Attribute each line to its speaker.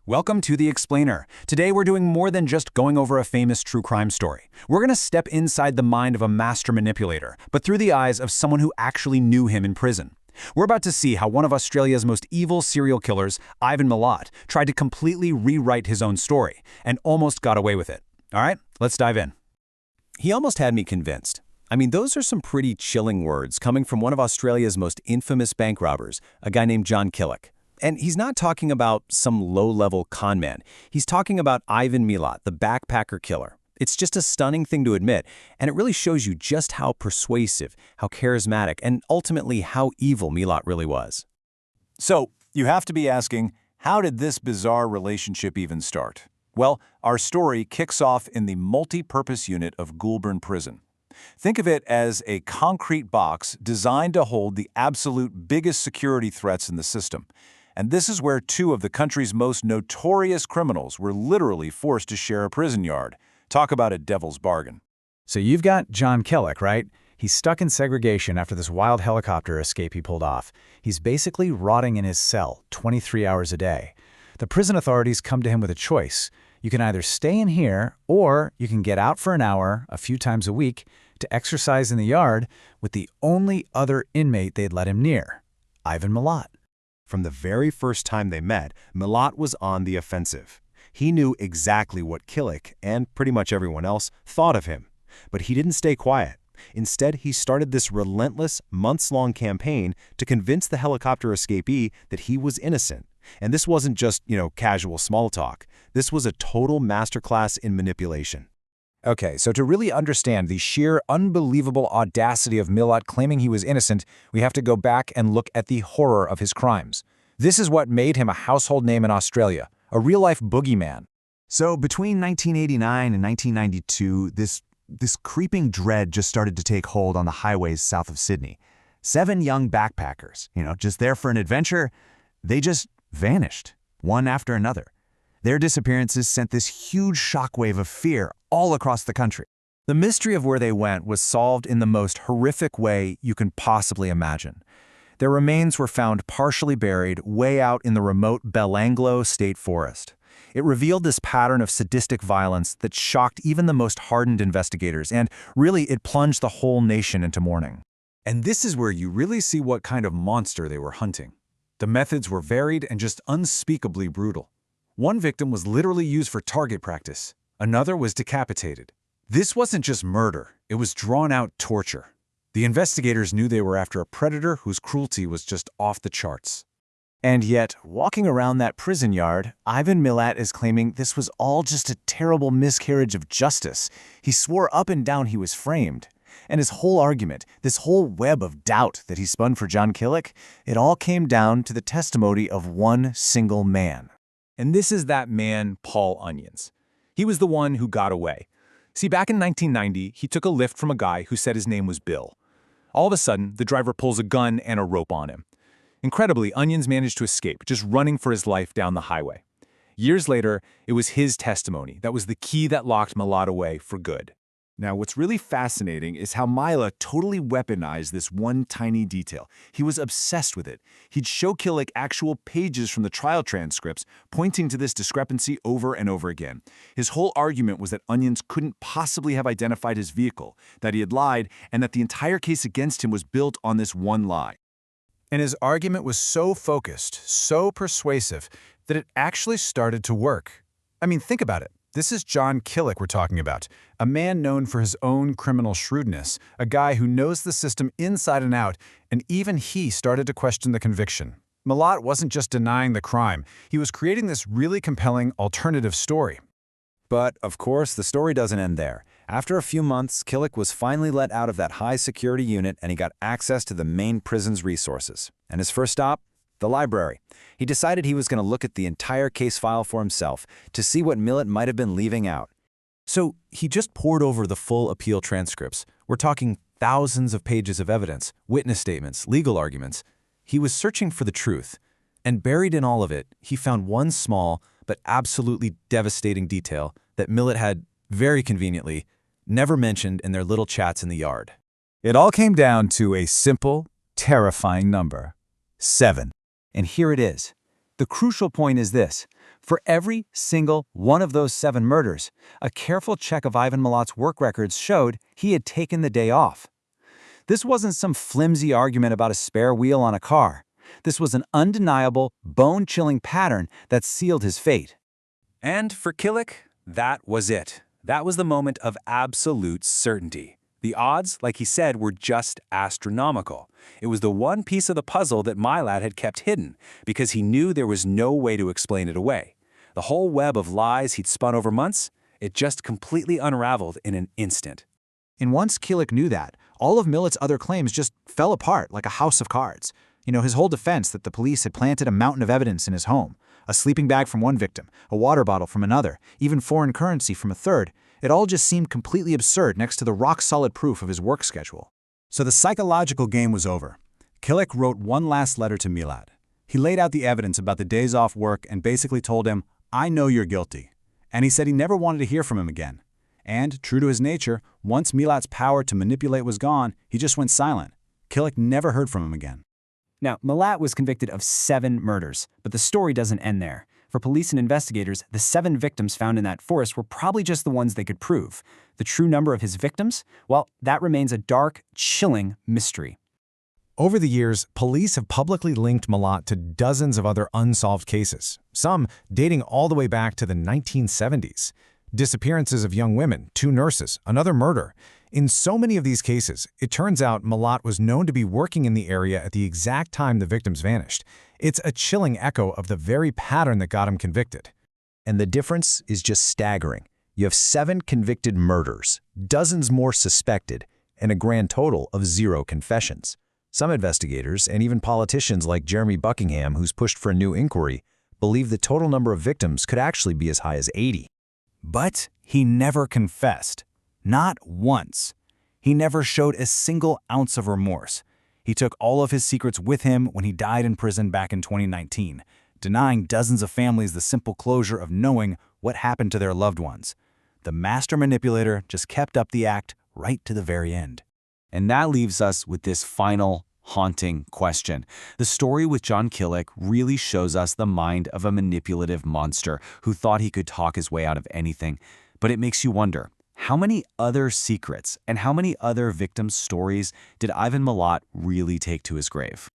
Speaker 1: Welcome to The Explainer. Today we're doing more than just going over a famous true crime story. We're going to step inside the mind of a master manipulator, but through the eyes of someone who actually knew him in prison. We're about to see how one of Australia's most evil serial killers, Ivan Milat, tried to completely rewrite his own story, and almost got away with it. All right, let's dive in.
Speaker 2: He almost had me convinced. I mean, those are some pretty chilling words coming from one of Australia's most infamous bank robbers, a guy named John Killick. And he's not talking about some low-level con man. He's talking about Ivan Milat, the backpacker killer. It's just a stunning thing to admit, and it really shows you just how persuasive, how charismatic, and ultimately how evil Milat really was.
Speaker 3: So, you have to be asking, how did this bizarre relationship even start? Well, our story kicks off in the multi-purpose unit of Goulburn Prison. Think of it as a concrete box designed to hold the absolute biggest security threats in the system. And this is where two of the country's most notorious criminals were literally forced to share a prison yard. Talk about a devil's bargain.
Speaker 1: So you've got John Killick, right? He's stuck in segregation after this wild helicopter escape he pulled off. He's basically rotting in his cell 23 hours a day. The prison authorities come to him with a choice. You can either stay in here, or you can get out for an hour, a few times a week, to exercise in the yard with the only other inmate they'd let him near, Ivan Milat.
Speaker 4: From the very first time they met, Milat was on the offensive. He knew exactly what Killick, and pretty much everyone else, thought of him. But he didn't stay quiet. Instead, he started this relentless, months-long campaign to convince the helicopter escapee that he was innocent. And this wasn't just, casual small talk. This was a total masterclass in manipulation.
Speaker 1: Okay, so to really understand the sheer unbelievable audacity of Milat claiming he was innocent, we have to go back and look at the horror of his crimes. This is what made him a household name in Australia, a real-life boogeyman.
Speaker 5: So between 1989 and 1992, this creeping dread just started to take hold on the highways south of Sydney. 7 young backpackers, just there for an adventure, they just vanished, one after another. Their disappearances sent this huge shockwave of fear all across the country.
Speaker 1: The mystery of where they went was solved in the most horrific way you can possibly imagine. Their remains were found partially buried way out in the remote Belanglo State Forest. It revealed this pattern of sadistic violence that shocked even the most hardened investigators, and really it plunged the whole nation into mourning. And this is where you really see what kind of monster they were hunting. The methods were varied and just unspeakably brutal. One victim was literally used for target practice. Another was decapitated. This wasn't just murder, it was drawn-out torture. The investigators knew they were after a predator whose cruelty was just off the charts.
Speaker 2: And yet, walking around that prison yard, Ivan Milat is claiming this was all just a terrible miscarriage of justice. He swore up and down he was framed. And his whole argument, this whole web of doubt that he spun for John Killick, it all came down to the testimony of one single man.
Speaker 1: And this is that man, Paul Onions. He was the one who got away. See, back in 1990, he took a lift from a guy who said his name was Bill. All of a sudden, the driver pulls a gun and a rope on him. Incredibly, Onions managed to escape, just running for his life down the highway. Years later, it was his testimony that was the key that locked Milat away for good.
Speaker 3: Now, what's really fascinating is how Milat totally weaponized this one tiny detail. He was obsessed with it. He'd show Killick actual pages from the trial transcripts, pointing to this discrepancy over and over again. His whole argument was that Onions couldn't possibly have identified his vehicle, that he had lied, and that the entire case against him was built on this one lie.
Speaker 1: And his argument was so focused, so persuasive, that it actually started to work. I mean, think about it. This is John Killick we're talking about, a man known for his own criminal shrewdness, a guy who knows the system inside and out, and even he started to question the conviction. Milat wasn't just denying the crime, he was creating this really compelling alternative story.
Speaker 2: But, of course, the story doesn't end there. After a few months, Killick was finally let out of that high-security unit and he got access to the main prison's resources. And his first stop? The library. He decided he was going to look at the entire case file for himself to see what Milat might have been leaving out. So he just pored over the full appeal transcripts. We're talking thousands of pages of evidence, witness statements, legal arguments. He was searching for the truth. And buried in all of it, he found one small but absolutely devastating detail that Milat had, very conveniently, never mentioned in their little chats in the yard.
Speaker 6: It all came down to a simple, terrifying number: 7.
Speaker 2: And here it is. The crucial point is this. For every single one of those 7 murders, a careful check of Ivan Milat's work records showed he had taken the day off. This wasn't some flimsy argument about a spare wheel on a car. This was an undeniable, bone-chilling pattern that sealed his fate. And for Killick, that was it. That was the moment of absolute certainty. The odds, like he said, were just astronomical. It was the one piece of the puzzle that Milat had kept hidden, because he knew there was no way to explain it away. The whole web of lies he'd spun over months, it just completely unraveled in an instant.
Speaker 1: And once Killick knew that, all of Milat's other claims just fell apart like a house of cards. His whole defense that the police had planted a mountain of evidence in his home, a sleeping bag from one victim, a water bottle from another, even foreign currency from a third, it all just seemed completely absurd next to the rock-solid proof of his work schedule.
Speaker 4: So the psychological game was over. Killick wrote one last letter to Milat. He laid out the evidence about the days off work and basically told him, "I know you're guilty." And he said he never wanted to hear from him again. And, true to his nature, once Milat's power to manipulate was gone, he just went silent. Killick never heard from him again.
Speaker 6: Now, Milat was convicted of 7 murders, but the story doesn't end there. For police and investigators, the 7 victims found in that forest were probably just the ones they could prove. The true number of his victims? Well, that remains a dark, chilling mystery.
Speaker 4: Over the years, police have publicly linked Milat to dozens of other unsolved cases, some dating all the way back to the 1970s. Disappearances of young women, 2 nurses, another murder. In so many of these cases, it turns out Milat was known to be working in the area at the exact time the victims vanished. It's a chilling echo of the very pattern that got him convicted.
Speaker 1: And the difference is just staggering. You have 7 convicted murders, dozens more suspected, and a grand total of 0 confessions. Some investigators, and even politicians like Jeremy Buckingham, who's pushed for a new inquiry, believe the total number of victims could actually be as high as 80.
Speaker 2: But he never confessed. Not once. He never showed a single ounce of remorse. He took all of his secrets with him when he died in prison back in 2019, denying dozens of families the simple closure of knowing what happened to their loved ones. The master manipulator just kept up the act right to the very end. And that leaves us with this final, haunting question. The story with John Killick really shows us the mind of a manipulative monster who thought he could talk his way out of anything. But it makes you wonder, how many other secrets and how many other victims' stories did Ivan Milat really take to his grave?